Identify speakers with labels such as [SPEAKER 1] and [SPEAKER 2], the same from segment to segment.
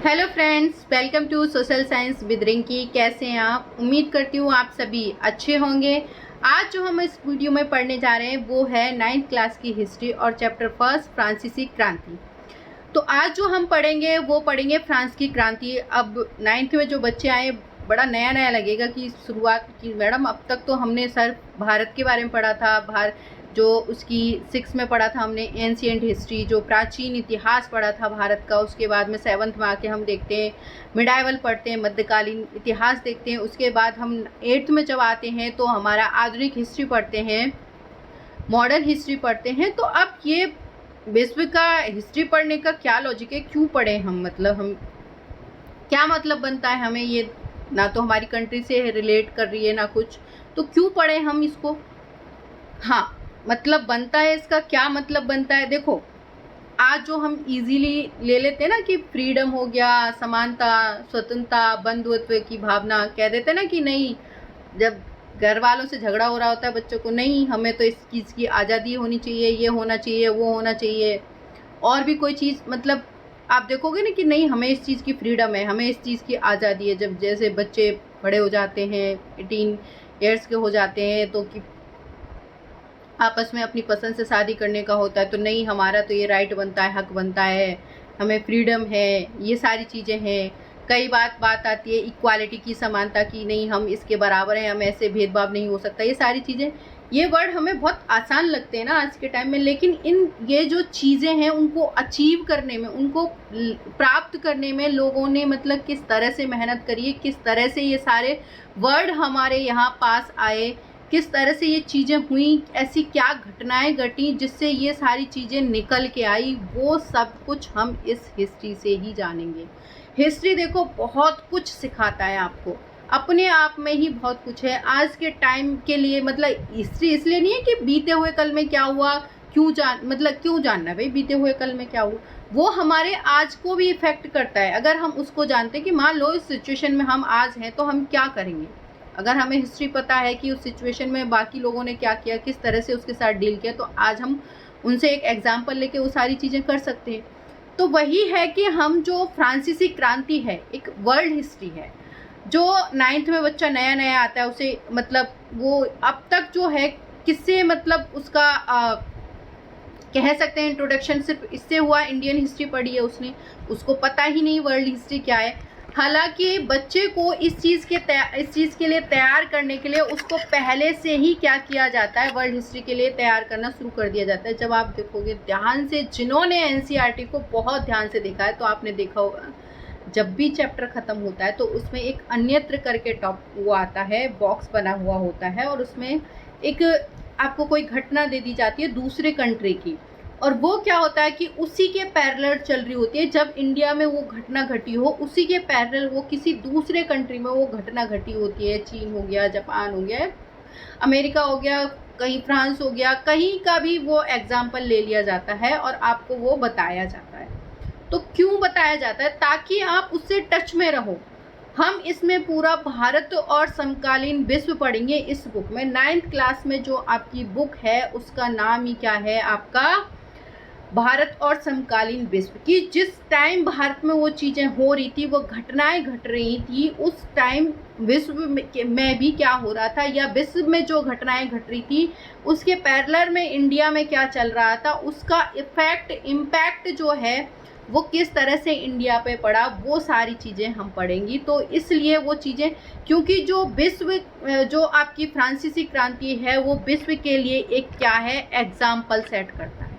[SPEAKER 1] Hello friends, welcome to social science with Rinki. कैसे हैं आप? उम्मीद करती हूँ आप सभी अच्छे होंगे। आज जो हम इस वीडियो में पढ़ने जा रहे हैं वो है 9th क्लास की हिस्ट्री और चैप्टर फर्स्ट फ्रांसीसी क्रांति। तो आज जो हम पढ़ेंगे वो पढ़ेंगे फ्रांस की क्रांति। अब 9th में जो बच्चे आए बड़ा नया नया लगेगा कि शुरुआत की मैडम, अब तक तो हमने सिर्फ भारत के बारे में पढ़ा था, जो उसकी 6 में पढ़ा था हमने एंशिएंट हिस्ट्री, जो प्राचीन इतिहास पढ़ा था भारत का। उसके बाद में 7th में आके हम देखते हैं मिडाइवल पढ़ते हैं, मध्यकालीन इतिहास देखते हैं। उसके बाद हम 8th में जब आते हैं तो हमारा आधुनिक हिस्ट्री पढ़ते हैं, मॉडर्न हिस्ट्री पढ़ते हैं। तो अब ये विश्व का हिस्ट्री पढ़ने का क्या लॉजिक है, क्यों पढ़े हम, मतलब हम क्या मतलब बनता है हमें ये, ना तो हमारी कंट्री से रिलेट कर रही है ना कुछ, तो क्यों पढ़े हम इसको। हाँ, मतलब बनता है इसका, क्या मतलब बनता है। देखो, आज जो हम इजीली ले लेते हैं ना कि फ्रीडम हो गया, समानता, स्वतंत्रता, बंधुत्व की भावना, कह देते हैं ना कि नहीं, जब घर वालों से झगड़ा हो रहा होता है बच्चों को, नहीं हमें तो इस चीज़ की आज़ादी होनी चाहिए, ये होना चाहिए, वो होना चाहिए, और भी कोई चीज़, मतलब आप देखोगे ना कि नहीं हमें इस चीज़ की फ्रीडम है, हमें इस चीज़ की आज़ादी है। जब जैसे बच्चे बड़े हो जाते हैं, 18 ईयर्स के हो जाते हैं, तो कि आपस में अपनी पसंद से शादी करने का होता है, तो नहीं हमारा तो ये राइट बनता है, हक बनता है, हमें फ्रीडम है, ये सारी चीज़ें हैं। कई बात आती है इक्वालिटी की, समानता की, नहीं हम इसके बराबर हैं, हम ऐसे भेदभाव नहीं हो सकता। ये सारी चीज़ें, ये वर्ड हमें बहुत आसान लगते हैं ना आज के टाइम में, लेकिन ये जो चीज़ें हैं उनको अचीव करने में, उनको प्राप्त करने में लोगों ने मतलब किस तरह से मेहनत करी है, किस तरह से ये सारे वर्ड हमारे यहाँ पास आए, किस तरह से ये चीज़ें हुई, ऐसी क्या घटनाएं घटी जिससे ये सारी चीज़ें निकल के आई, वो सब कुछ हम इस हिस्ट्री से ही जानेंगे। हिस्ट्री देखो बहुत कुछ सिखाता है आपको, अपने आप में ही बहुत कुछ है आज के टाइम के लिए। मतलब हिस्ट्री इसलिए नहीं है कि बीते हुए कल में क्या हुआ, क्यों जानना है भाई बीते हुए कल में क्या हुआ, वो हमारे आज को भी इफेक्ट करता है। अगर हम उसको जानते हैं कि मान लो इस सिचुएशन में हम आज हैं तो हम क्या करेंगे, अगर हमें हिस्ट्री पता है कि उस सिचुएशन में बाकी लोगों ने क्या किया, किस तरह से उसके साथ डील किया, तो आज हम उनसे एक एग्जाम्पल लेके वो सारी चीज़ें कर सकते हैं। तो वही है कि हम जो फ्रांसीसी क्रांति है, एक वर्ल्ड हिस्ट्री है, जो 9th में बच्चा नया नया आता है उसे, मतलब वो अब तक जो है किससे, मतलब उसका कह सकते हैं इंट्रोडक्शन सिर्फ इससे हुआ, इंडियन हिस्ट्री पढ़ी है उसने, उसको पता ही नहीं वर्ल्ड हिस्ट्री क्या है। हालांकि बच्चे को इस चीज़ के लिए तैयार करने के लिए उसको पहले से ही क्या किया जाता है, वर्ल्ड हिस्ट्री के लिए तैयार करना शुरू कर दिया जाता है। जब आप देखोगे ध्यान से, जिन्होंने एनसीईआरटी को बहुत ध्यान से देखा है तो आपने देखा होगा जब भी चैप्टर ख़त्म होता है तो उसमें एक अन्यत्र करके वो आता है, बॉक्स बना हुआ होता है, और उसमें एक आपको कोई घटना दे दी जाती है दूसरे कंट्री की, और वो क्या होता है कि उसी के पैरेलल चल रही होती है। जब इंडिया में वो घटना घटी हो, उसी के पैरेलल वो किसी दूसरे कंट्री में वो घटना घटी होती है। चीन हो गया, जापान हो गया, अमेरिका हो गया, कहीं फ्रांस हो गया, कहीं का भी वो एग्जाम्पल ले लिया जाता है और आपको वो बताया जाता है। तो क्यों बताया जाता है? ताकि आप उससे टच में रहो। हम इसमें पूरा भारत और समकालीन विश्व पढ़ेंगे इस बुक में। 9th क्लास में जो आपकी बुक है उसका नाम ही क्या है आपका, भारत और समकालीन विश्व की। जिस टाइम भारत में वो चीज़ें हो रही थी, वो घटनाएं घट रही थी, उस टाइम विश्व में भी क्या हो रहा था, या विश्व में जो घटनाएं घट रही थी उसके पैरेलल में इंडिया में क्या चल रहा था, उसका इम्पैक्ट जो है वो किस तरह से इंडिया पे पड़ा, वो सारी चीज़ें हम पढ़ेंगी। तो इसलिए वो चीज़ें, क्योंकि जो विश्व, जो आपकी फ्रांसीसी क्रांति है वो विश्व के लिए एक क्या है, एग्जाम्पल सेट करता है।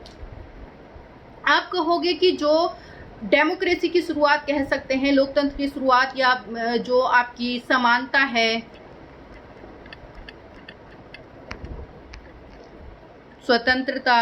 [SPEAKER 1] आप कहोगे कि जो डेमोक्रेसी की शुरुआत कह सकते हैं, लोकतंत्र की शुरुआत, या जो आपकी समानता है, स्वतंत्रता,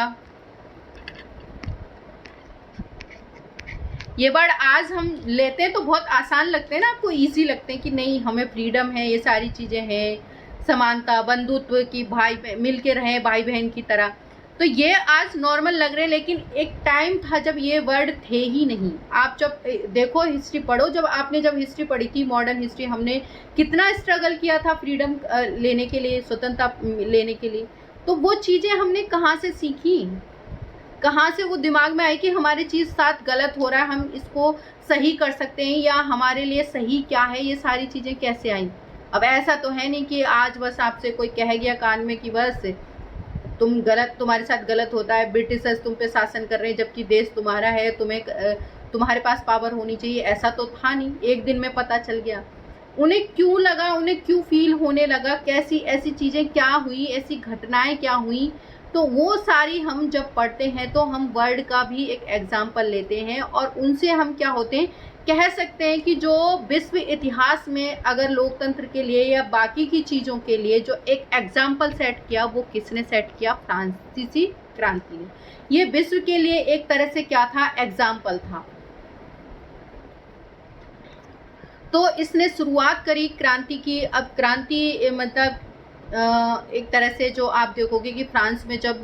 [SPEAKER 1] ये वर्ड आज हम लेते हैं तो बहुत आसान लगते हैं ना, आपको इजी लगते हैं कि नहीं हमें फ्रीडम है, ये सारी चीज़ें हैं, समानता, बंधुत्व की, भाई मिल के रहें भाई बहन की तरह, तो ये आज नॉर्मल लग रहे हैं। लेकिन एक टाइम था जब ये वर्ड थे ही नहीं। आप जब देखो हिस्ट्री पढ़ो, जब हिस्ट्री पढ़ी थी, मॉडर्न हिस्ट्री, हमने कितना स्ट्रगल किया था फ्रीडम लेने के लिए, स्वतंत्रता लेने के लिए, तो वो चीज़ें हमने कहाँ से सीखी, कहाँ से वो दिमाग में आई कि हमारी चीज़ साथ गलत हो रहा है, हम इसको सही कर सकते हैं या हमारे लिए सही क्या है, ये सारी चीज़ें कैसे आई। अब ऐसा तो है नहीं कि आज बस आपसे कोई कह गया कान में कि बस तुम गलत, तुम्हारे साथ गलत होता है, ब्रिटिशर्स तुम पे शासन कर रहे हैं जबकि देश तुम्हारा है, तुम्हारे पास पावर होनी चाहिए। ऐसा तो था नहीं, एक दिन में पता चल गया। उन्हें क्यों लगा, उन्हें क्यों फील होने लगा, कैसी ऐसी चीज़ें क्या हुई, ऐसी घटनाएं क्या हुई, तो वो सारी हम जब पढ़ते हैं तो हम वर्ल्ड का भी एक एग्जाम्पल लेते हैं और उनसे हम क्या होते हैं, कह सकते हैं कि जो विश्व इतिहास में अगर लोकतंत्र के लिए या बाकी की चीज़ों के लिए जो एक एग्जाम्पल सेट किया, वो किसने सेट किया, फ्रांसीसी क्रांति ने। ये विश्व के लिए एक तरह से क्या था, एग्जाम्पल था। तो इसने शुरुआत करी क्रांति की। अब क्रांति मतलब एक तरह से जो आप देखोगे कि फ्रांस में जब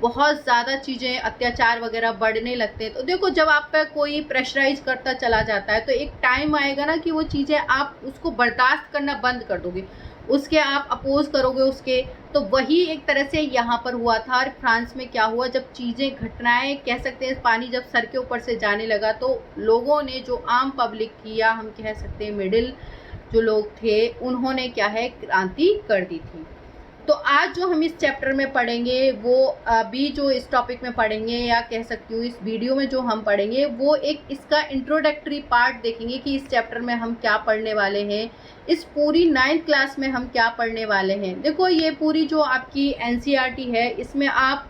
[SPEAKER 1] बहुत ज़्यादा चीज़ें अत्याचार वगैरह बढ़ने लगते हैं, तो देखो जब आप पे कोई प्रेशराइज करता चला जाता है तो एक टाइम आएगा ना कि वो चीज़ें आप उसको बर्दाश्त करना बंद कर दोगे, उसके आप अपोज करोगे उसके। तो वही एक तरह से यहाँ पर हुआ था। और फ्रांस में क्या हुआ, जब चीज़ें घटनाएं कह सकते हैं, पानी जब सर के ऊपर से जाने लगा तो लोगों ने, जो आम पब्लिक की या हम कह सकते हैं मिडिल जो लोग थे, उन्होंने क्या है, क्रांति कर दी थी। तो आज जो हम इस चैप्टर में पढ़ेंगे, वो अभी जो इस टॉपिक में पढ़ेंगे या कह सकती हूँ इस वीडियो में जो हम पढ़ेंगे, वो एक इसका इंट्रोडक्टरी पार्ट देखेंगे कि इस चैप्टर में हम क्या पढ़ने वाले हैं, इस पूरी 9th क्लास में हम क्या पढ़ने वाले हैं। देखो ये पूरी जो आपकी NCERT है, इसमें आप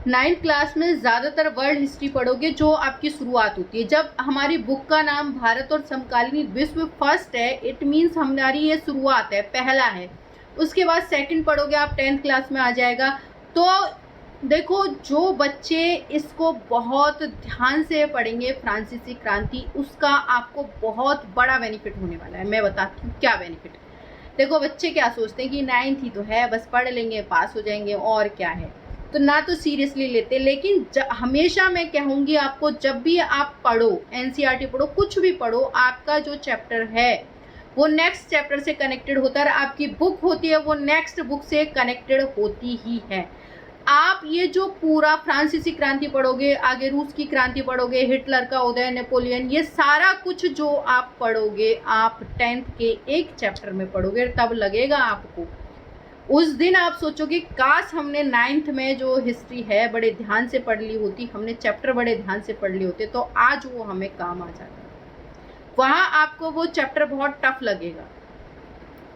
[SPEAKER 1] 9th क्लास में ज़्यादातर वर्ल्ड हिस्ट्री पढ़ोगे, जो आपकी शुरुआत होती है। जब हमारी बुक का नाम भारत और समकालीन विश्व फर्स्ट है, इट मीन्स हमारी ये शुरुआत है, पहला है। उसके बाद सेकंड पढ़ोगे आप 10th क्लास में आ जाएगा। तो देखो जो बच्चे इसको बहुत ध्यान से पढ़ेंगे फ्रांसीसी क्रांति, उसका आपको बहुत बड़ा बेनिफिट होने वाला है। मैं बताती हूँ क्या बेनिफिट। देखो बच्चे क्या सोचते हैं कि 9th ही तो है, बस पढ़ लेंगे पास हो जाएंगे और क्या है, तो ना तो सीरियसली लेते। लेकिन हमेशा मैं कहूँगी आपको, जब भी आप पढ़ो, NCERT पढ़ो, कुछ भी पढ़ो, आपका जो चैप्टर है वो नेक्स्ट चैप्टर से कनेक्टेड होता है। आपकी बुक होती है वो नेक्स्ट बुक से कनेक्टेड होती ही है। आप ये जो पूरा फ्रांसीसी क्रांति पढ़ोगे, आगे रूस की क्रांति पढ़ोगे, हिटलर का उदय, नेपोलियन, ये सारा कुछ जो आप पढ़ोगे, आप 10th के एक चैप्टर में पढ़ोगे, तब लगेगा आपको, उस दिन आप सोचोगे काश हमने 9th में जो हिस्ट्री है बड़े ध्यान से पढ़ ली होती, हमने चैप्टर बड़े ध्यान से पढ़ लिए होते, तो आज वो हमें काम आ जाता। वहाँ आपको वो चैप्टर बहुत टफ लगेगा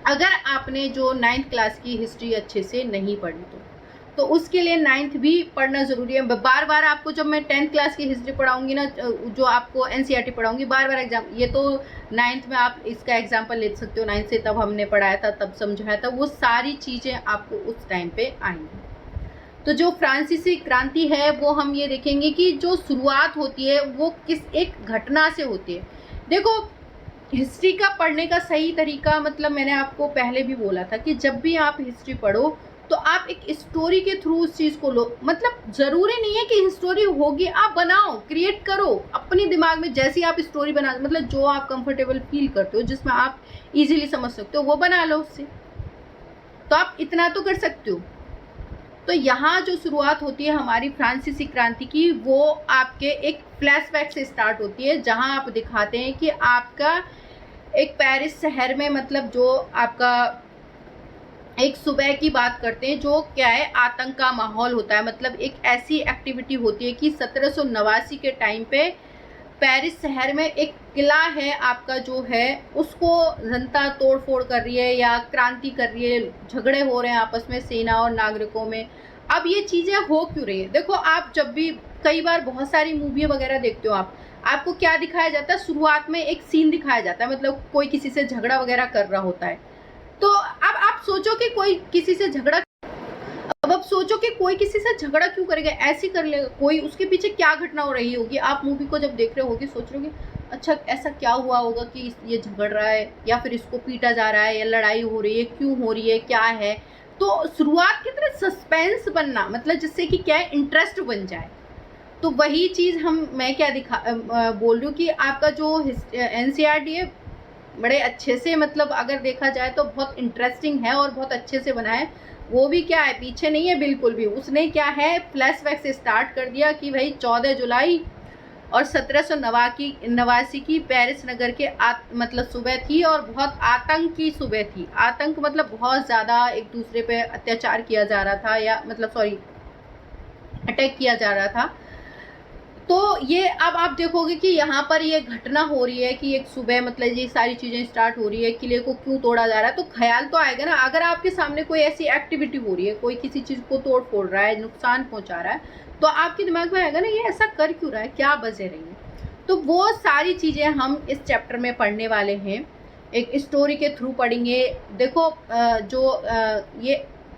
[SPEAKER 1] अगर आपने जो 9th क्लास की हिस्ट्री अच्छे से नहीं पढ़ी तो उसके लिए 9th भी पढ़ना ज़रूरी है। बार बार आपको जब मैं 10th क्लास की हिस्ट्री पढ़ाऊंगी ना, जो आपको NCERT पढ़ाऊंगी, बार बार एग्जाम, ये तो 9th में आप इसका एग्जाम्पल ले सकते हो, 9th से तब हमने पढ़ाया था, तब समझाया था, वो सारी चीज़ें आपको उस टाइम पे आएंगी। तो जो फ्रांसीसी क्रांति है वो हम ये देखेंगे कि जो शुरुआत होती है वो किस एक घटना से होती है। देखो हिस्ट्री का पढ़ने का सही तरीका, मतलब मैंने आपको पहले भी बोला था कि जब भी आप हिस्ट्री पढ़ो तो आप एक स्टोरी के थ्रू उस चीज़ को लो। मतलब ज़रूरी नहीं है कि स्टोरी होगी, आप बनाओ, क्रिएट करो अपने दिमाग में, जैसी आप स्टोरी बना, मतलब जो आप कंफर्टेबल फील करते हो, जिसमें आप इजीली समझ सकते हो, वो बना लो उससे। तो आप इतना तो कर सकते हो। तो यहाँ जो शुरुआत होती है हमारी फ्रांसीसी क्रांति की, वो आपके एक फ्लैशबैक से स्टार्ट होती है, जहाँ आप दिखाते हैं कि आपका एक पेरिस शहर में, मतलब जो आपका एक सुबह की बात करते हैं, जो क्या है, आतंक का माहौल होता है। मतलब एक ऐसी एक्टिविटी होती है कि 1789 के टाइम पे पेरिस शहर में एक किला है आपका जो है, उसको जनता तोड़ फोड़ कर रही है या क्रांति कर रही है, झगड़े हो रहे हैं आपस में सेना और नागरिकों में। अब ये चीज़ें हो क्यों रही है? देखो आप जब भी कई बार बहुत सारी मूवी वगैरह देखते हो, आपको क्या दिखाया जाता है, शुरुआत में एक सीन दिखाया जाता है, मतलब कोई किसी से झगड़ा वगैरह कर रहा होता है। तो अब आप सोचो कि कोई किसी से झगड़ा, अब आप सोचो कि कोई किसी से झगड़ा क्यों करेगा, ऐसे कर लेगा कोई, उसके पीछे क्या घटना हो रही होगी। आप मूवी को जब देख रहे होगे सोच रहे होगे अच्छा ऐसा क्या हुआ होगा कि ये झगड़ रहा है, या फिर इसको पीटा जा रहा है, या लड़ाई हो रही है, क्यों हो रही है, क्या है। तो शुरुआत की तरह सस्पेंस बनना, मतलब जिससे कि क्या है, इंटरेस्ट बन जाए। तो वही चीज़ मैं क्या बोल रही हूँ कि आपका जो NCERT है बड़े अच्छे से, मतलब अगर देखा जाए तो बहुत इंटरेस्टिंग है और बहुत अच्छे से बना है। वो भी क्या है, पीछे नहीं है बिल्कुल भी। उसने क्या है, फ्लैशबैक से स्टार्ट कर दिया कि भाई 14 जुलाई और 1789 की पेरिस नगर के मतलब सुबह थी, और बहुत आतंक की सुबह थी। आतंक मतलब बहुत ज़्यादा एक दूसरे पे अत्याचार किया जा रहा था, या मतलब सॉरी अटैक किया जा रहा था। तो ये अब आप देखोगे कि यहाँ पर ये घटना हो रही है कि एक सुबह मतलब ये सारी चीज़ें स्टार्ट हो रही है, किले को क्यों तोड़ा जा रहा है, तो ख्याल तो आएगा ना। अगर आपके सामने कोई ऐसी एक्टिविटी हो रही है, कोई किसी चीज़ को तोड़ फोड़ रहा है, नुकसान पहुंचा रहा है, तो आपके दिमाग में आएगा ना ये ऐसा कर क्यों रहा है, क्या वजह रही है। तो वो सारी चीज़ें हम इस चैप्टर में पढ़ने वाले हैं, एक स्टोरी के थ्रू पढ़ेंगे। देखो ये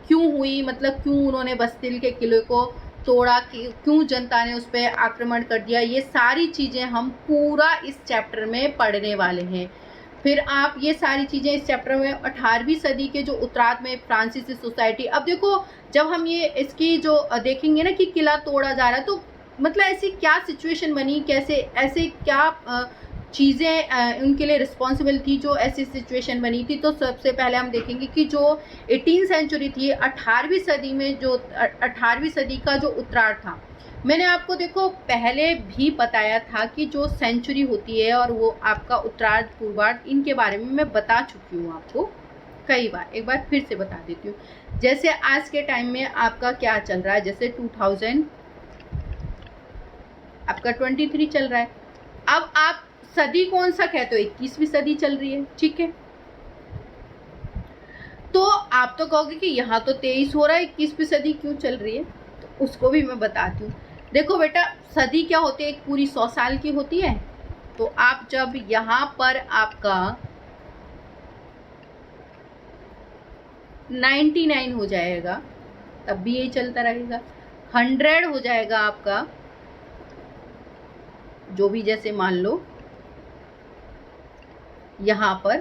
[SPEAKER 1] क्यों हुई, मतलब क्यों उन्होंने बस्तिल के किले को तोड़ा, क्यों जनता ने उस पर आक्रमण कर दिया, ये सारी चीज़ें हम पूरा इस चैप्टर में पढ़ने वाले हैं। फिर आप ये सारी चीज़ें इस चैप्टर में 18वीं सदी के जो उत्तरार्ध में फ्रांसीसी सोसाइटी, अब देखो जब हम ये इसकी जो देखेंगे ना कि किला तोड़ा जा रहा है, तो मतलब ऐसी क्या सिचुएशन बनी, कैसे ऐसे क्या चीज़ें उनके लिए रिस्पॉन्सिबल थी जो ऐसी सिचुएशन बनी थी। तो सबसे पहले हम देखेंगे कि जो 18वीं सेंचुरी थी, 18वीं सदी में जो 18वीं सदी का जो उत्तरार्ध था, मैंने आपको देखो पहले भी बताया था कि जो सेंचुरी होती है और वो आपका उत्तरार्ध पूर्वार्ध, इनके बारे में मैं बता चुकी हूँ आपको कई बार, एक बार फिर से बता देती हूँ। जैसे आज के टाइम में आपका क्या चल रहा है, जैसे 2000 आपका 23 चल रहा है। अब आप सदी कौन सा कहते हो, 21वीं सदी चल रही है, ठीक है। तो आप तो कहोगे कि यहाँ तो 23 हो रहा है, 21वीं सदी क्यों चल रही है, तो उसको भी मैं बताती हूँ। देखो बेटा, सदी क्या होती है, एक पूरी 100 साल की होती है। तो आप जब यहाँ पर आपका 99 हो जाएगा, तब भी यही चलता रहेगा। 100 हो जाएगा आपका, जो भी जैसे मान लो यहाँ पर,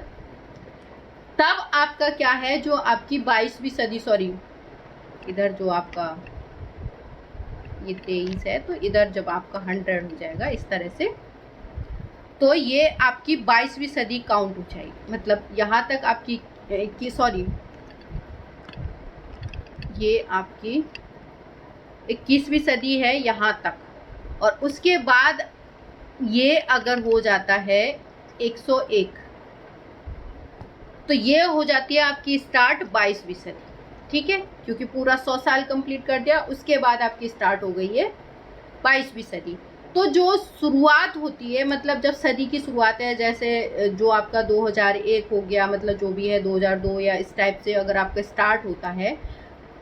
[SPEAKER 1] तब आपका क्या है, जो आपकी 22वीं सदी, सॉरी इधर जो आपका ये 23 है, तो इधर जब आपका 100 हो जाएगा इस तरह से, तो ये आपकी 22वीं सदी काउंट हो जाएगी। मतलब यहाँ तक आपकी सॉरी ये आपकी 21वीं सदी है यहाँ तक, और उसके बाद ये अगर हो जाता है 101, तो ये हो जाती है आपकी स्टार्ट 22वीं सदी, ठीक है, क्योंकि पूरा 100 साल कंप्लीट कर दिया, उसके बाद आपकी स्टार्ट हो गई है 22वीं सदी। तो जो शुरुआत होती है, मतलब जब सदी की शुरुआत है, जैसे जो आपका 2001 हो गया, मतलब जो भी है 2002 या इस टाइप से अगर आपका स्टार्ट होता है,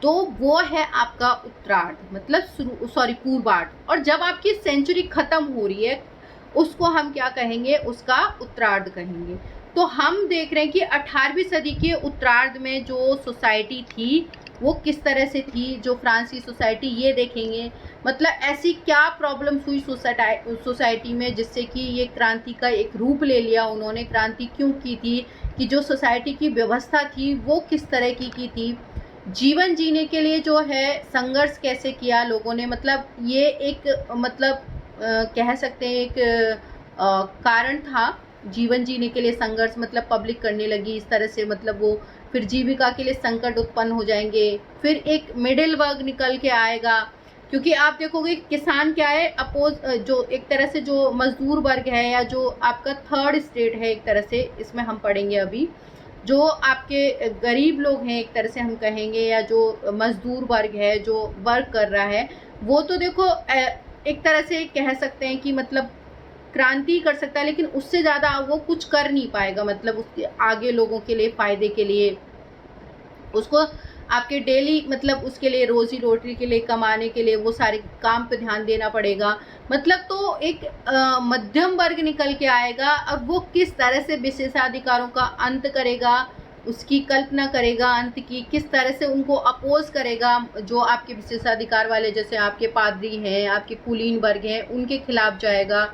[SPEAKER 1] तो वो है आपका उत्तरार्ध, मतलब सॉरी पूर्वार्ध। और जब आपकी सेंचुरी खत्म हो रही है, उसको हम क्या कहेंगे, उसका उत्तरार्ध कहेंगे। तो हम देख रहे हैं कि 18वीं सदी के उत्तरार्ध में जो सोसाइटी थी वो किस तरह से थी, जो फ्रांसीसी सोसाइटी, ये देखेंगे। मतलब ऐसी क्या प्रॉब्लम्स हुई सोसाइटी में जिससे कि ये क्रांति का एक रूप ले लिया। उन्होंने क्रांति क्यों की थी, कि जो सोसाइटी की व्यवस्था थी वो किस तरह की थी, जीवन जीने के लिए जो है संघर्ष कैसे किया लोगों ने। मतलब ये एक मतलब कह सकते हैं एक कारण था जीवन जीने के लिए संघर्ष, मतलब पब्लिक करने लगी इस तरह से, मतलब वो फिर जीविका के लिए संकट उत्पन्न हो जाएंगे, फिर एक मिडिल वर्ग निकल के आएगा। क्योंकि आप देखोगे किसान क्या है, जो एक तरह से जो मजदूर वर्ग है, या जो आपका थर्ड स्टेट है एक तरह से, इसमें हम पढ़ेंगे अभी, जो आपके गरीब लोग हैं एक तरह से हम कहेंगे, या जो मजदूर वर्ग है जो वर्क कर रहा है, वो तो देखो एक तरह से कह सकते हैं कि मतलब क्रांति कर सकता है, लेकिन उससे ज़्यादा वो कुछ कर नहीं पाएगा। मतलब उसके आगे लोगों के लिए, फ़ायदे के लिए, उसको आपके डेली मतलब उसके लिए रोजी रोटी के लिए, कमाने के लिए वो सारे काम पे ध्यान देना पड़ेगा। मतलब तो एक मध्यम वर्ग निकल के आएगा। अब वो किस तरह से विशेषाधिकारों का अंत करेगा, उसकी कल्पना करेगा अंत की, किस तरह से उनको अपोज करेगा, जो आपके विशेषाधिकार वाले जैसे आपके पादरी हैं, आपके कुलीन वर्ग हैं, उनके खिलाफ जाएगा,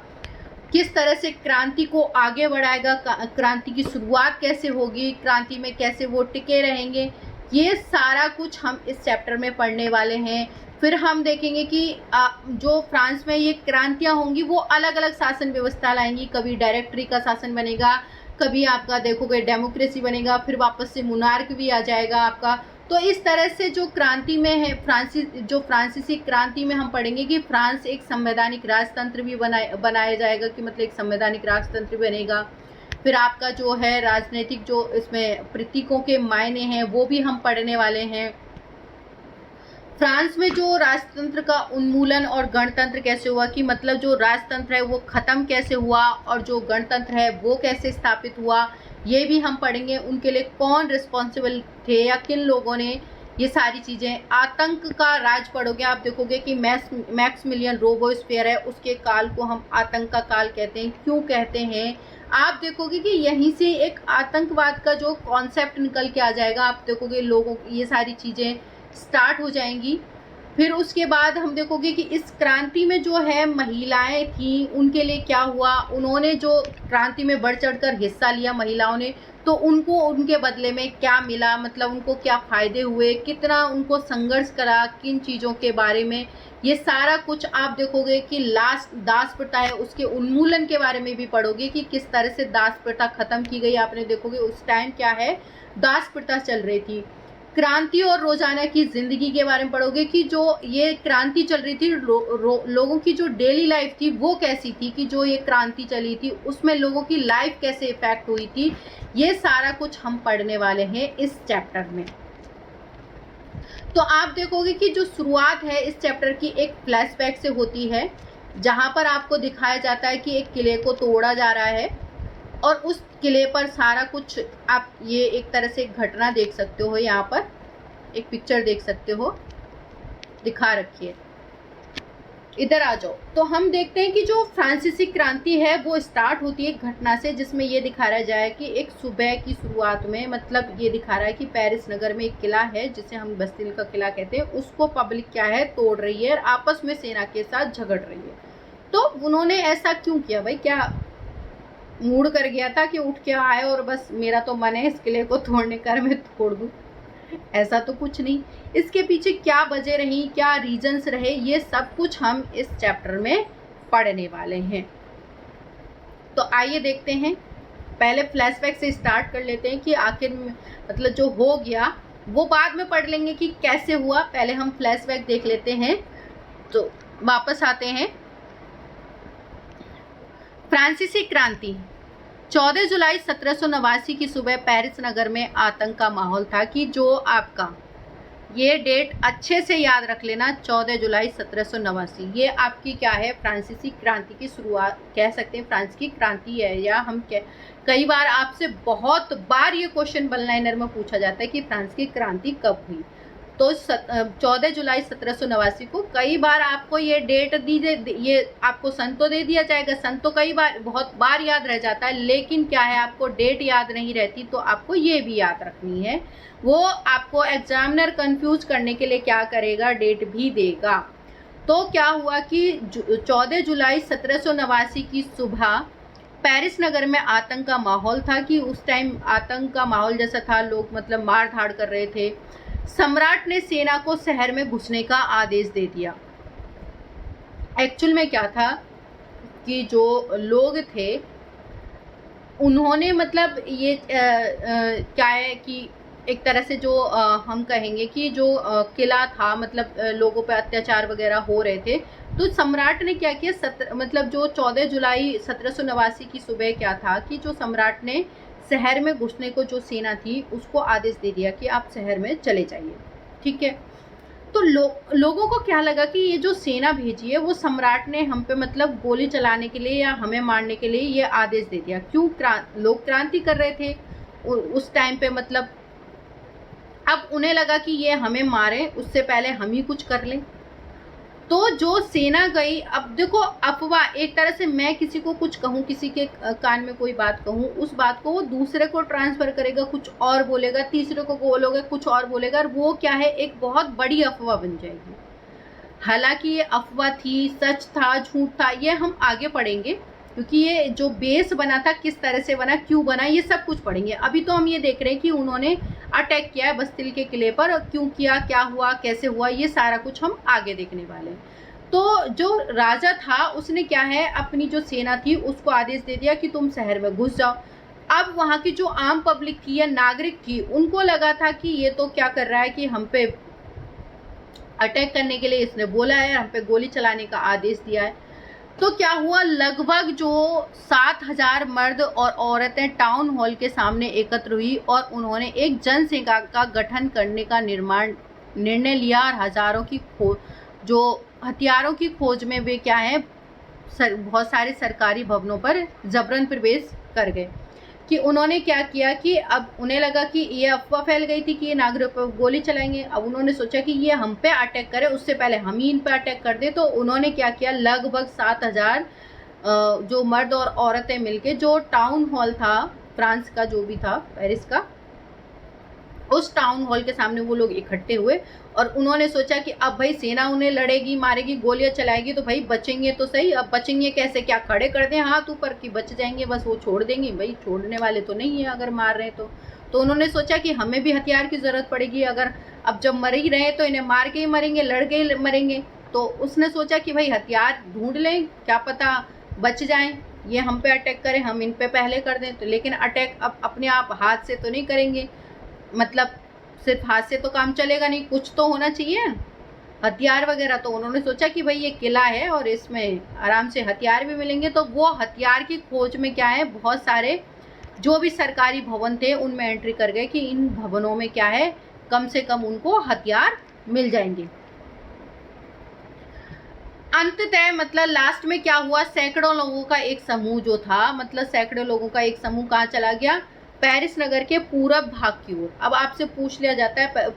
[SPEAKER 1] किस तरह से क्रांति को आगे बढ़ाएगा, क्रांति की शुरुआत कैसे होगी, क्रांति में कैसे वो टिके रहेंगे, ये सारा कुछ हम इस चैप्टर में पढ़ने वाले हैं। फिर हम देखेंगे कि जो फ्रांस में ये क्रांतियाँ होंगी वो अलग अलग शासन व्यवस्था लाएंगी। कभी डायरेक्टरी का शासन बनेगा, कभी आपका देखोगे डेमोक्रेसी बनेगा, फिर वापस से मोनार्क भी आ जाएगा आपका। तो इस तरह से जो क्रांति में है फ्रांसीसी क्रांति में हम पढ़ेंगे कि फ्रांस एक संवैधानिक राजतंत्र भी बनाया जाएगा, कि मतलब एक संवैधानिक राजतंत्र बनेगा। फिर आपका जो है राजनीतिक जो इसमें प्रतीकों के मायने हैं वो भी हम पढ़ने वाले हैं। फ्रांस में जो राजतंत्र का उन्मूलन और गणतंत्र कैसे हुआ, कि मतलब जो राजतंत्र है वो खत्म कैसे हुआ और जो गणतंत्र है वो कैसे स्थापित हुआ, ये भी हम पढ़ेंगे। उनके लिए कौन रिस्पॉन्सिबल थे या किन लोगों ने ये सारी चीज़ें। आतंक का राज पढ़ोगे आप, देखोगे कि मैक्सिमिलियन रोबोस्फियर है, उसके काल को हम आतंक का काल कहते हैं। क्यों कहते हैं, आप देखोगे कि यहीं से एक आतंकवाद का जो कॉन्सेप्ट निकल के आ जाएगा। आप देखोगे लोगों ये सारी चीज़ें स्टार्ट हो जाएंगी। फिर उसके बाद हम देखोगे कि इस क्रांति में जो है महिलाएं थी, उनके लिए क्या हुआ, उन्होंने जो क्रांति में बढ़ चढ़कर हिस्सा लिया महिलाओं ने, तो उनको उनके बदले में क्या मिला, मतलब उनको क्या फ़ायदे हुए, कितना उनको संघर्ष करा, किन चीज़ों के बारे में, ये सारा कुछ आप देखोगे कि लास्ट दास प्रथा है उसके उन्मूलन के बारे में भी पढ़ोगे कि किस तरह से दास प्रथा ख़त्म की गई। आपने देखोगे उस टाइम क्या है दास प्रथा चल रही थी। क्रांति और रोजाना की जिंदगी के बारे में पढ़ोगे कि जो ये क्रांति चल रही थी लोगों की जो डेली लाइफ थी वो कैसी थी, कि जो ये क्रांति चली थी उसमें लोगों की लाइफ कैसे इफेक्ट हुई थी। ये सारा कुछ हम पढ़ने वाले हैं इस चैप्टर में। तो आप देखोगे कि जो शुरुआत है इस चैप्टर की एक फ्लैशबैक से होती है, जहां पर आपको दिखाया जाता है कि एक किले को तोड़ा जा रहा है और उस किले पर सारा कुछ आप ये एक तरह से एक घटना देख सकते हो। यहाँ पर एक पिक्चर देख सकते हो, दिखा रखी है, इधर आ जाओ। तो हम देखते हैं कि जो फ्रांसीसी क्रांति है वो स्टार्ट होती है एक घटना से, जिसमें ये दिखाया जाए कि एक सुबह की शुरुआत में, मतलब ये दिखा रहा है कि पेरिस नगर में एक किला है जिसे हम बस्तिल का किला कहते हैं, उसको पब्लिक क्या है तोड़ रही है और आपस में सेना के साथ झगड़ रही है। तो उन्होंने ऐसा क्यों किया भाई, क्या मूड कर गया था कि उठ के आए और बस मेरा तो मन है इस किले को तोड़ने का, मैं तोड़ दूं? ऐसा तो कुछ नहीं। इसके पीछे क्या वजह रही, क्या रीजंस रहे, ये सब कुछ हम इस चैप्टर में पढ़ने वाले हैं। तो आइए देखते हैं। पहले फ्लैशबैक से स्टार्ट कर लेते हैं कि आखिर मतलब जो हो गया वो बाद में पढ़ लेंगे कि कैसे हुआ, पहले हम फ्लैशबैक देख लेते हैं। तो वापस आते हैं। फ्रांसीसी क्रांति 14 जुलाई 1789 की सुबह पेरिस नगर में आतंक का माहौल था, कि जो आपका ये डेट अच्छे से याद रख लेना, 14 जुलाई 1789 ये आपकी क्या है फ्रांसीसी क्रांति की शुरुआत कह सकते हैं, फ्रांस की क्रांति है। या हम कई बार आपसे बहुत बार ये क्वेश्चन वन लाइनर में पूछा जाता है कि फ्रांस की क्रांति कब हुई। तो 14 जुलाई 1789 को कई बार आपको ये डेट ये आपको सन तो दे दिया जाएगा, सन तो कई बार बहुत बार याद रह जाता है, लेकिन क्या है आपको डेट याद नहीं रहती, तो आपको ये भी याद रखनी है। वो आपको एग्जामिनर कंफ्यूज करने के लिए क्या करेगा, डेट भी देगा। तो क्या हुआ कि 14 जुलाई 1789 की सुबह पेरिस नगर में आतंक का माहौल था, कि उस टाइम आतंक का माहौल जैसा था, लोग मतलब मार धाड़ कर रहे थे। सम्राट ने सेना को शहर में घुसने का आदेश दे दिया। एक्चुअल में क्या था कि जो लोग थे उन्होंने मतलब ये क्या है कि एक तरह से जो हम कहेंगे कि जो किला था, मतलब लोगों पे अत्याचार वगैरह हो रहे थे, तो सम्राट ने क्या किया, मतलब जो 14 जुलाई 1789 की सुबह क्या था कि जो सम्राट ने शहर में घुसने को जो सेना थी उसको आदेश दे दिया कि आप शहर में चले जाइए। ठीक है। तो लोगों को क्या लगा कि ये जो सेना भेजी है वो सम्राट ने हम पे मतलब गोली चलाने के लिए या हमें मारने के लिए ये आदेश दे दिया। क्यों? लोग क्रांति कर रहे थे उस टाइम पे, मतलब अब उन्हें लगा कि ये हमें मारे उससे पहले हम ही कुछ कर लें। तो जो सेना गई, अब देखो अफवाह, एक तरह से मैं किसी को कुछ कहूँ, किसी के कान में कोई बात कहूँ, उस बात को वो दूसरे को ट्रांसफर करेगा, कुछ और बोलेगा, तीसरे को बोलोगे कुछ और बोलेगा, और वो क्या है एक बहुत बड़ी अफवाह बन जाएगी। हालांकि ये अफवाह थी, सच था, झूठ था, ये हम आगे पढ़ेंगे, क्योंकि ये जो बेस बना था किस तरह से बना, क्यों बना, ये सब कुछ पढ़ेंगे। अभी तो हम ये देख रहे हैं कि उन्होंने अटैक किया है बस्तिल के किले पर, और क्यों किया, क्या हुआ, कैसे हुआ, ये सारा कुछ हम आगे देखने वाले हैं। तो जो राजा था उसने क्या है अपनी जो सेना थी उसको आदेश दे दिया कि तुम शहर में घुस जाओ। अब वहाँ की जो आम पब्लिक थी या नागरिक थी, उनको लगा था कि ये तो क्या कर रहा है कि हम पे अटैक करने के लिए इसने बोला है, हम पे गोली चलाने का आदेश दिया है। तो क्या हुआ, लगभग जो 7,000 मर्द और औरतें टाउन हॉल के सामने एकत्र हुई और उन्होंने एक जनसंघ का गठन करने का निर्णय लिया और हजारों की जो हथियारों की खोज में वे क्या है बहुत सारे सरकारी भवनों पर जबरन प्रवेश कर गए। कि उन्होंने क्या किया कि अब उन्हें लगा कि ये अफवाह फैल गई थी कि ये नागरिकों पर गोली चलाएंगे। अब उन्होंने सोचा कि ये हम पे अटैक करे, उससे पहले हम ही इन पे अटैक कर दे। तो उन्होंने क्या किया, लगभग 7,000 जो मर्द और औरतें मिलके जो टाउन हॉल था फ्रांस का, जो भी था पेरिस का, उस टाउन हॉल के सामने वो लोग इकट्ठे हुए और उन्होंने सोचा कि अब भाई सेना उन्हें लड़ेगी, मारेगी, गोलियां चलाएगी, तो भाई बचेंगे तो सही। अब बचेंगे कैसे, क्या खड़े कर दें हाथ ऊपर कि बच जाएंगे, बस वो छोड़ देंगे? भाई छोड़ने वाले तो नहीं है अगर मार रहे हैं तो उन्होंने सोचा कि हमें भी हथियार की जरूरत पड़ेगी। अगर अब जब मर ही रहे तो इन्हें मार के ही मरेंगे, लड़ के ही मरेंगे। तो उसने सोचा कि भाई हथियार ढूंढ लें, क्या पता बच जाएं, ये हम पे अटैक करें, हम इन पे पहले कर दें। तो लेकिन अटैक अब अपने आप हाथ से तो नहीं करेंगे, मतलब सिर्फ हाथ से तो काम चलेगा नहीं, कुछ तो होना चाहिए, हथियार वगैरह। तो उन्होंने सोचा कि भाई ये किला है और इसमें आराम से हथियार भी मिलेंगे। तो वो हथियार की खोज में क्या है, बहुत सारे जो भी सरकारी भवन थे उनमें एंट्री कर गए कि इन भवनों में क्या है, कम से कम उनको हथियार मिल जाएंगे। अंततः मतलब लास्ट में क्या हुआ, सैकड़ों लोगों का एक समूह जो था, मतलब सैकड़ों लोगों का एक समूह कहाँ चला गया, पेरिस नगर के पूरब भाग की ओर। अब आपसे पूछ लिया जाता है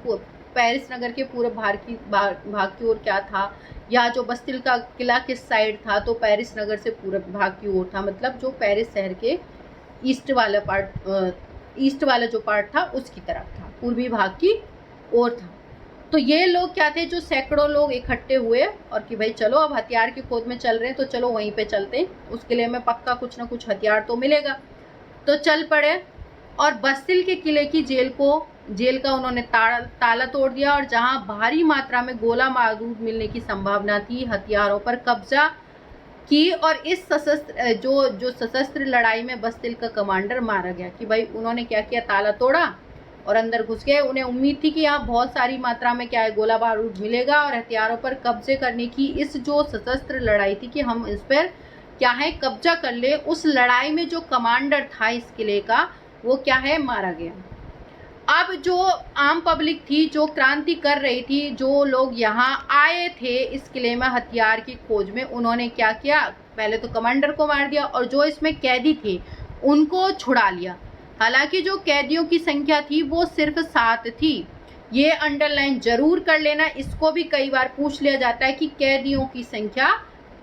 [SPEAKER 1] पेरिस नगर के पूरब भाग की ओर क्या था, या जो बस्तिल का किला किस साइड था। तो पेरिस नगर से पूरब भाग की ओर था, मतलब जो पेरिस शहर के ईस्ट वाला जो पार्ट था उसकी तरफ था, पूर्वी भाग की ओर था। तो ये लोग क्या थे, जो सैकड़ों लोग इकट्ठे हुए और कि भाई चलो अब हथियार की खोज में चल रहे हैं तो चलो वहीं पे चलते हैं, उसके लिए हमें पक्का कुछ ना कुछ हथियार तो मिलेगा। तो चल पड़े और बस्तिल के किले की जेल का उन्होंने ताला तोड़ दिया और जहां भारी मात्रा में गोला बारूद मिलने की संभावना थी, हथियारों पर कब्जा की और इस सशस्त्र लड़ाई में बस्तिल का कमांडर मारा गया। कि भाई उन्होंने क्या किया, ताला तोड़ा और अंदर घुस गए। उन्हें उम्मीद थी कि यहाँ बहुत सारी मात्रा में क्या है, गोला बारूद मिलेगा और हथियारों पर कब्जे करने की इस जो सशस्त्र लड़ाई थी कि हम इस पर क्या है कब्जा कर ले। उस लड़ाई में जो कमांडर था इस किले का, वो क्या है, मारा गया। अब जो आम पब्लिक थी, जो क्रांति कर रही थी, जो लोग यहाँ आए थे इस किले में हथियार की खोज में, उन्होंने क्या किया, पहले तो कमांडर को मार दिया और जो इसमें कैदी थे उनको छुड़ा लिया। हालांकि जो कैदियों की संख्या थी वो सिर्फ 7 थी। ये अंडरलाइन जरूर कर लेना, इसको भी कई बार पूछ लिया जाता है कि कैदियों की संख्या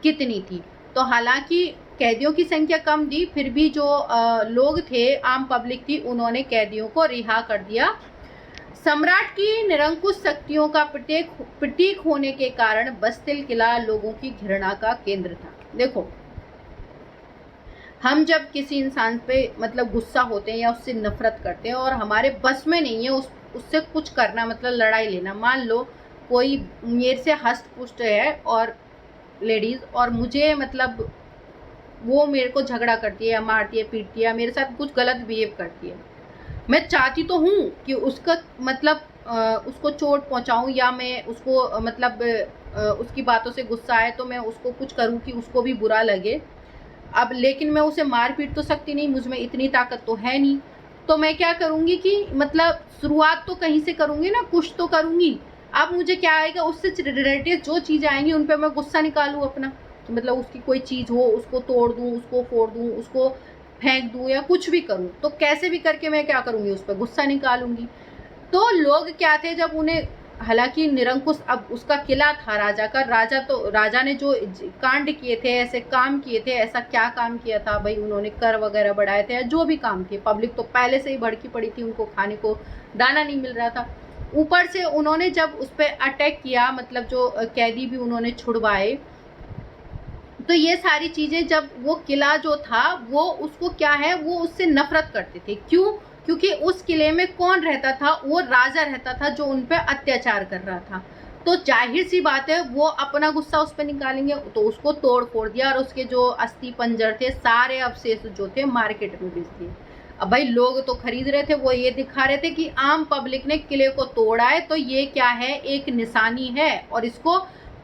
[SPEAKER 1] कितनी थी। तो हालांकि कैदियों की संख्या कम थी, फिर भी जो लोग थे, आम पब्लिक थी, उन्होंने कैदियों को रिहा कर दिया। सम्राट की निरंकुश शक्तियों का प्रतीक होने के कारण बस्तिल किला लोगों की घृणा का केंद्र था। देखो, हम जब किसी इंसान पे मतलब गुस्सा होते हैं या उससे नफरत करते हैं और हमारे बस में नहीं है उससे कुछ करना, मतलब लड़ाई लेना। मान लो कोई मेरे से हष्ट पुष्ट है और लेडीज, और मुझे मतलब वो मेरे को झगड़ा करती है या मारती है, पीटती है, मेरे साथ कुछ गलत बिहेव करती है। मैं चाहती तो हूँ कि उसका मतलब उसको चोट पहुँचाऊँ या मैं उसको मतलब उसकी बातों से गुस्सा आए तो मैं उसको कुछ करूँ कि उसको भी बुरा लगे। अब लेकिन मैं उसे मार पीट तो सकती नहीं, मुझ में इतनी ताकत तो है नहीं। तो मैं क्या करूँगी कि मतलब शुरुआत तो कहीं से करूँगी ना, कुछ तो करूँगी। अब मुझे क्या आएगा, उससे रिलेटेड जो चीज़ें आएंगी उन पर मैं गुस्सा निकालूँ अपना, कि मतलब उसकी कोई चीज़ हो उसको तोड़ दूँ, उसको फोड़ दूँ, उसको फेंक दूँ या कुछ भी करूँ। तो कैसे भी करके मैं क्या करूँगी, उस पर गुस्सा निकालूंगी। तो लोग क्या थे, जब उन्हें हालांकि निरंकुश अब उसका किला था राजा का, राजा ने जो कांड किए थे, ऐसे काम किए थे, ऐसा क्या काम किया था भाई, उन्होंने कर वगैरह बढ़ाए थे, जो भी काम किए, पब्लिक तो पहले से ही भड़की पड़ी थी, उनको खाने को दाना नहीं मिल रहा था। ऊपर से उन्होंने जब उस पर अटैक किया, मतलब जो कैदी भी उन्होंने छुड़वाए, तो ये सारी चीजें, जब वो किला जो था वो उसको क्या है, वो उससे नफरत करते थे। क्यों? क्योंकि उस किले में कौन रहता था, वो राजा रहता था जो उन पे अत्याचार कर रहा था। तो जाहिर सी बात है वो अपना गुस्सा उस पर निकालेंगे, तो उसको तोड़ फोड़ दिया और उसके जो अस्थि पंजर थे, सारे अवशेष जो थे मार्केट में बेच दिए। अब भाई लोग तो खरीद रहे थे, वो ये दिखा रहे थे कि आम पब्लिक ने किले को तोड़ा है, तो ये क्या है, एक निशानी है, और इसको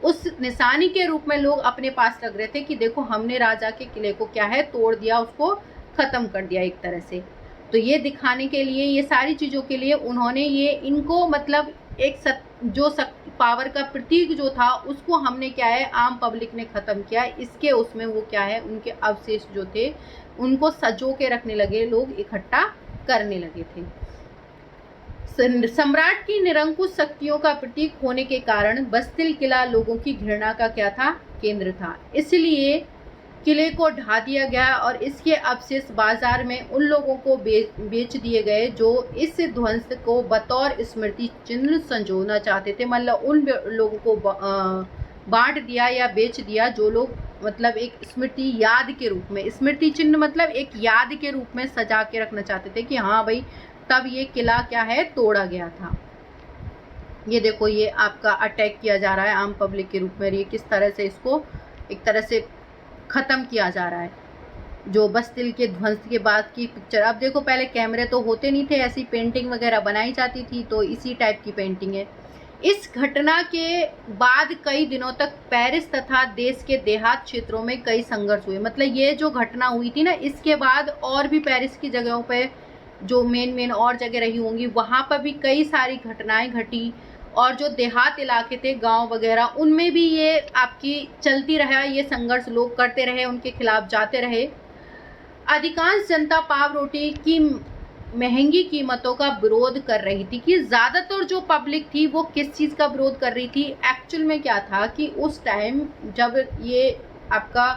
[SPEAKER 1] उस निशानी के रूप में लोग अपने पास रख रहे थे कि देखो हमने राजा के किले को क्या है, तोड़ दिया, उसको खत्म कर दिया एक तरह से। तो ये दिखाने के लिए, ये सारी चीज़ों के लिए उन्होंने ये इनको मतलब एक पावर का प्रतीक जो था उसको हमने क्या है, आम पब्लिक ने ख़त्म किया। इसके उसमें वो क्या है, उनके अवशेष जो थे उनको सजो के रखने लगे, लोग इकट्ठा करने लगे थे। सम्राट की निरंकुश शक्तियों का प्रतीक होने के कारण बस्तिल किला लोगों की घृणा का क्या था, केंद्र था। इसलिए किले को ढा दिया गया और इसके अवशेष बाजार में उन लोगों को बेच दिए गए जो इस ध्वंस को बतौर स्मृति चिन्ह संजोना चाहते थे। मतलब उन लोगों को बांट दिया या बेच दिया जो लोग मतलब एक स्मृति याद के रूप में, स्मृति चिन्ह मतलब एक याद के रूप में सजा के रखना चाहते थे कि हाँ भाई तब ये किला क्या है, तोड़ा गया था। ये देखो ये आपका अटैक किया जा रहा है आम पब्लिक के रूप में, ये किस तरह से इसको एक तरह से ख़त्म किया जा रहा है। जो बस्तिल के ध्वंस के बाद की पिक्चर, अब देखो पहले कैमरे तो होते नहीं थे, ऐसी पेंटिंग वगैरह बनाई जाती थी, तो इसी टाइप की पेंटिंग है। इस घटना के बाद कई दिनों तक पेरिस तथा देश के देहात क्षेत्रों में कई संघर्ष हुए। मतलब ये जो घटना हुई थी ना, इसके बाद और भी पेरिस की जगहों पे जो मेन और जगह रही होंगी, वहाँ पर भी कई सारी घटनाएं घटी, और जो देहात इलाके थे, गांव वगैरह, उनमें भी ये आपकी चलती रहा, ये संघर्ष लोग करते रहे, उनके खिलाफ जाते रहे। अधिकांश जनता पाव रोटी की महंगी कीमतों का विरोध कर रही थी। कि ज़्यादातर जो पब्लिक थी वो किस चीज़ का विरोध कर रही थी, एक्चुअल में क्या था कि उस टाइम जब ये आपका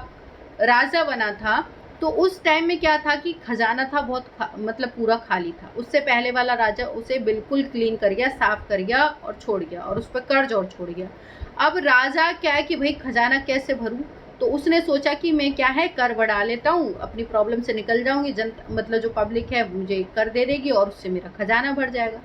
[SPEAKER 1] राजा बना था, तो उस टाइम में क्या था कि खजाना था बहुत मतलब पूरा खाली था। उससे पहले वाला राजा उसे बिल्कुल क्लीन कर गया, साफ कर गया और छोड़ गया, और उस पर कर्ज और छोड़ गया। अब राजा क्या है कि भाई खजाना कैसे भरूं, तो उसने सोचा कि मैं क्या है कर बढ़ा लेता हूँ, अपनी प्रॉब्लम से निकल जाऊंगी, जनता मतलब जो पब्लिक है मुझे कर दे देगी और उससे मेरा खजाना भर जाएगा।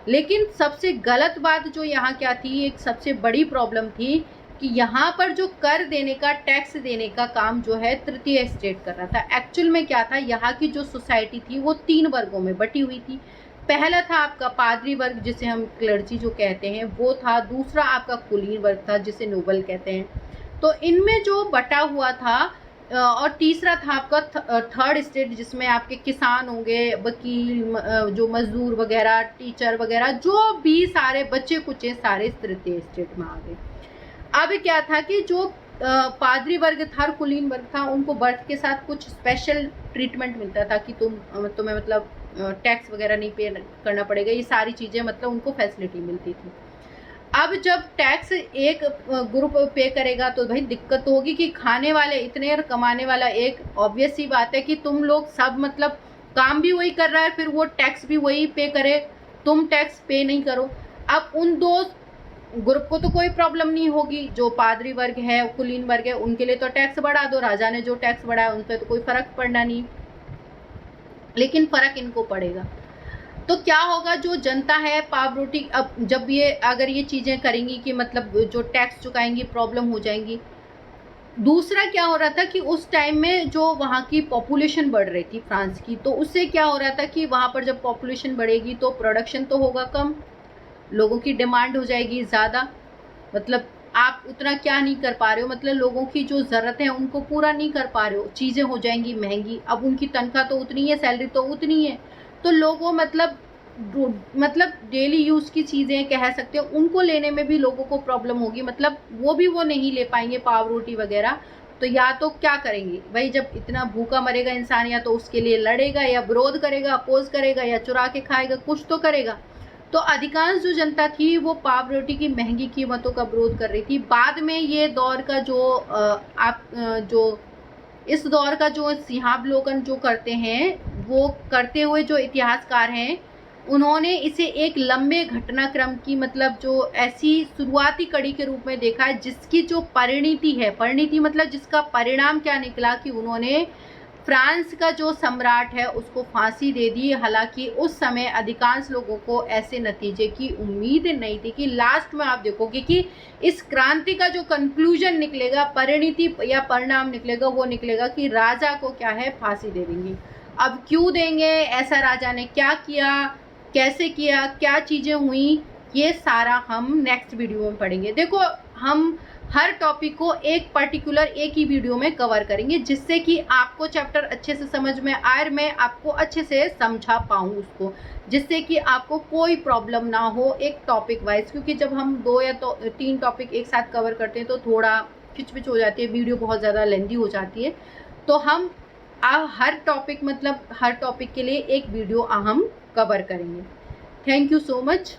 [SPEAKER 1] लेकिन सबसे गलत बात जो यहाँ क्या थी, एक सबसे बड़ी प्रॉब्लम थी कि यहाँ पर जो कर देने का, टैक्स देने का काम जो है तृतीय स्टेट कर रहा था। एक्चुअल में क्या था, यहाँ की जो सोसाइटी थी वो 3 वर्गों में बटी हुई थी। पहला था आपका पादरी वर्ग जिसे हम क्लर्जी जो कहते हैं वो था, दूसरा आपका कुलीन वर्ग था जिसे नोबल कहते हैं। तो इनमें जो बटा हुआ था, और तीसरा था आपका थर्ड स्टेट जिसमें आपके किसान होंगे, वकील, जो मजदूर वगैरह, टीचर वगैरह, जो भी सारे बच्चे कुचे सारे तृतीय स्टेट में आ गए। अब क्या था कि जो पादरी वर्ग था और कुलीन वर्ग था, उनको बर्थ के साथ कुछ स्पेशल ट्रीटमेंट मिलता था कि तुम्हें मतलब टैक्स वगैरह नहीं पे करना पड़ेगा, ये सारी चीज़ें मतलब उनको फैसिलिटी मिलती थी। अब जब टैक्स एक ग्रुप पे करेगा तो भाई दिक्कत तो होगी कि खाने वाले इतने और कमाने वाला एक, ऑब्वियस सी बात है कि तुम लोग सब मतलब काम भी वही कर रहा है, फिर वो टैक्स भी वही पे करे, तुम टैक्स पे नहीं करो। अब उन दो ग्रुप को तो कोई प्रॉब्लम नहीं होगी, जो पादरी वर्ग है, कुलीन वर्ग है, उनके लिए तो टैक्स बढ़ा दो, राजा ने जो टैक्स बढ़ाया उन पर तो कोई फर्क पड़ना नहीं। लेकिन फर्क इनको पड़ेगा। तो क्या होगा, जो जनता है पाव रोटी, अब जब ये अगर ये चीज़ें करेंगी कि मतलब जो टैक्स चुकाएंगी, प्रॉब्लम हो जाएंगी। दूसरा क्या हो रहा था कि उस टाइम में जो वहाँ की पॉपुलेशन बढ़ रही थी फ्रांस की, तो उससे क्या हो रहा था कि वहाँ पर जब पॉपुलेशन बढ़ेगी तो प्रोडक्शन तो होगा कम, लोगों की डिमांड हो जाएगी ज़्यादा। मतलब आप उतना क्या नहीं कर पा रहे हो, मतलब लोगों की जो ज़रूरत है उनको पूरा नहीं कर पा रहे हो, चीज़ें हो जाएंगी महंगी। अब उनकी तनख्वाह तो उतनी है, सैलरी तो उतनी है, तो लोगों मतलब डेली यूज़ की चीज़ें कह सकते हो, उनको लेने में भी लोगों को प्रॉब्लम होगी। मतलब वो नहीं ले पाएंगे पाव रोटी वगैरह। तो या तो क्या करेंगे भाई, जब इतना भूखा मरेगा इंसान, या तो उसके लिए लड़ेगा, या विरोध करेगा, अपोज करेगा, या चुरा के खाएगा, कुछ तो करेगा। तो अधिकांश जो जनता थी वो पाव रोटी की महंगी कीमतों का विरोध कर रही थी। बाद में ये दौर का जो इस दौर का जो सिंहावलोकन जो करते हैं, वो करते हुए जो इतिहासकार हैं, उन्होंने इसे एक लंबे घटनाक्रम की मतलब जो ऐसी शुरुआती कड़ी के रूप में देखा है, जिसकी जो परिणति है, परिणति मतलब जिसका परिणाम क्या निकला कि उन्होंने फ्रांस का जो सम्राट है उसको फांसी दे दी। हालांकि उस समय अधिकांश लोगों को ऐसे नतीजे की उम्मीद नहीं थी कि लास्ट में आप देखोगे कि इस क्रांति का जो कंक्लूजन निकलेगा, परिणति या परिणाम निकलेगा, वो निकलेगा कि राजा को क्या है, फांसी दे देंगे। अब क्यों देंगे, ऐसा राजा ने क्या किया, कैसे किया, क्या चीज़ें हुई, ये सारा हम नेक्स्ट वीडियो में पढ़ेंगे। देखो, हम हर टॉपिक को एक पर्टिकुलर एक ही वीडियो में कवर करेंगे, जिससे कि आपको चैप्टर अच्छे से समझ में आए, मैं आपको अच्छे से समझा पाऊँ उसको, जिससे कि आपको कोई प्रॉब्लम ना हो एक टॉपिक वाइज। क्योंकि जब हम 2 या 3 टॉपिक एक साथ कवर करते हैं तो थोड़ा खिचपिच हो जाती है, वीडियो बहुत ज़्यादा लेंदी हो जाती है। तो हम हर टॉपिक मतलब हर टॉपिक के लिए एक वीडियो हम कवर करेंगे। Thank you so much.